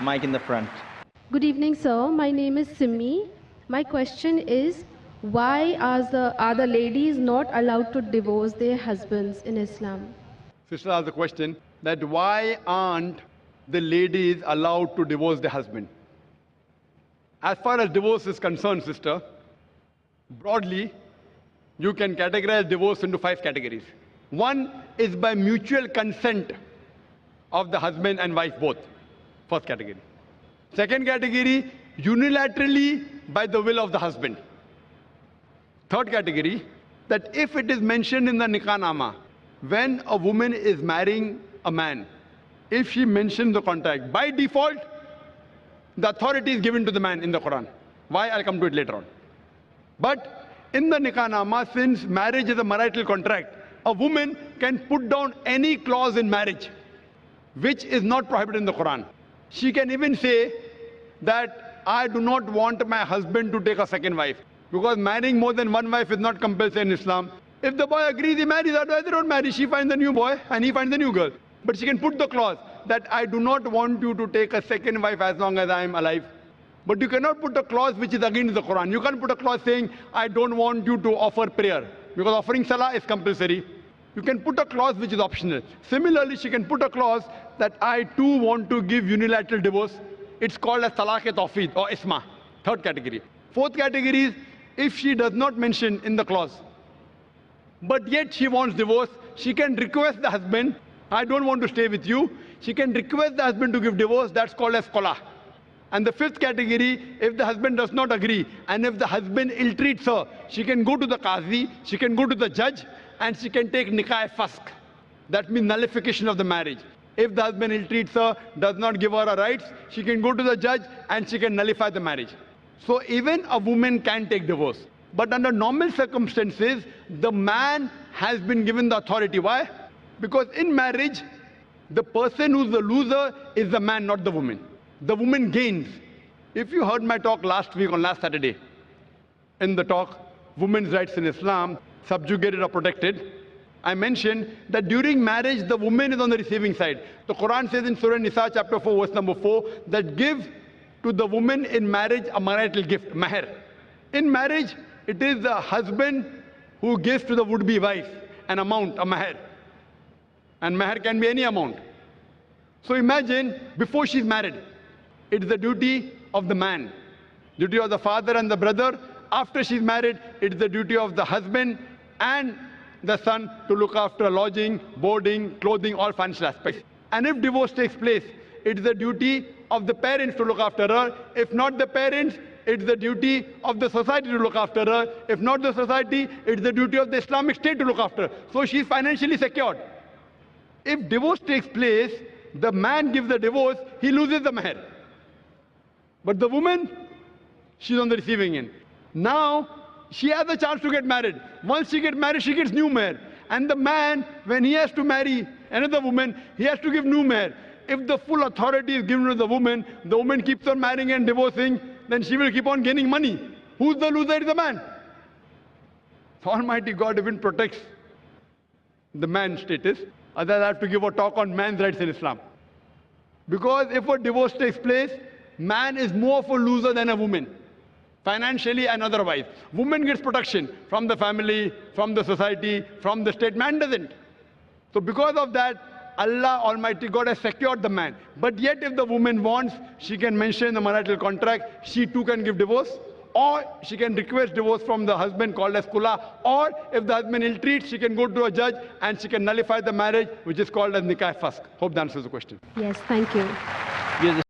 Mic in the front. Good evening, sir. My name is Simi. My question is, why are the ladies not allowed to divorce their husbands in Islam? Sister asked the question that why aren't the ladies allowed to divorce their husband? As far as divorce is concerned, sister, broadly, you can categorize divorce into 5 categories. One is by mutual consent of the husband and wife both. First category. Second category, unilaterally by the will of the husband. Third category, that if it is mentioned in the nikah nama, when a woman is marrying a man, if she mentions the contract, by default, the authority is given to the man in the Quran. Why? I'll come to it later on. But in the nikah nama, since marriage is a marital contract, a woman can put down any clause in marriage which is not prohibited in the Quran. She can even say that I do not want my husband to take a second wife, because marrying more than one wife is not compulsory in Islam. If the boy agrees, he marries, otherwise they don't marry. She finds a new boy and he finds a new girl. But she can put the clause that I do not want you to take a second wife as long as I am alive. But you cannot put a clause which is against the Quran. You can't put a clause saying I don't want you to offer prayer, because offering salah is compulsory. You can put a clause which is optional. Similarly, she can put a clause that I too want to give unilateral divorce. It's called as talaq-e-tawfeed or isma. Third category. Fourth category is if she does not mention in the clause, but yet she wants divorce, she can request the husband, I don't want to stay with you. She can request the husband to give divorce. That's called as qala. And the fifth category, if the husband does not agree and if the husband ill-treats her, she can go to the qazi, she can go to the judge, and she can take nikah-e-fasq. That means nullification of the marriage. If the husband ill-treats her, does not give her her rights, she can go to the judge and she can nullify the marriage. So even a woman can take divorce. But under normal circumstances, the man has been given the authority. Why? Because in marriage, the person who's the loser is the man, not the woman. The woman gains. If you heard my talk last week on last Saturday, in the talk, Women's Rights in Islam, Subjugated or Protected, I mentioned that during marriage, the woman is on the receiving side. The Quran says in Surah Nisa, chapter 4, verse number 4, that give to the woman in marriage a marital gift, mahr. In marriage, it is the husband who gives to the would-be wife an amount, a mahr. And mahr can be any amount. So imagine, before she's married, it's the duty of the man, duty of the father and the brother. After she's married, it's the duty of the husband and the son to look after lodging, boarding, clothing, all financial aspects. And if divorce takes place, it's the duty of the parents to look after her. If not the parents, it's the duty of the society to look after her. If not the society, it's the duty of the Islamic State to look after her. So she's financially secured. If divorce takes place, the man gives the divorce, he loses the mahr. But the woman, she's on the receiving end. Now, she has a chance to get married. Once she gets married, she gets new mahr. And the man, when he has to marry another woman, he has to give new mahr. If the full authority is given to the woman keeps on marrying and divorcing, then she will keep on gaining money. Who's the loser? Is the man. So Almighty God even protects the man's status. Otherwise, I have to give a talk on man's rights in Islam. Because if a divorce takes place, man is more of a loser than a woman, financially and otherwise. Woman gets protection from the family, from the society, from the state. Man doesn't. So because of that, Allah Almighty God has secured the man. But yet if the woman wants, she can mention in the marital contract, she too can give divorce. Or she can request divorce from the husband, called as kula. Or if the husband ill-treats, she can go to a judge and she can nullify the marriage, which is called as nikah-e-fasq. Hope that answers the question. Yes, thank you. Yes.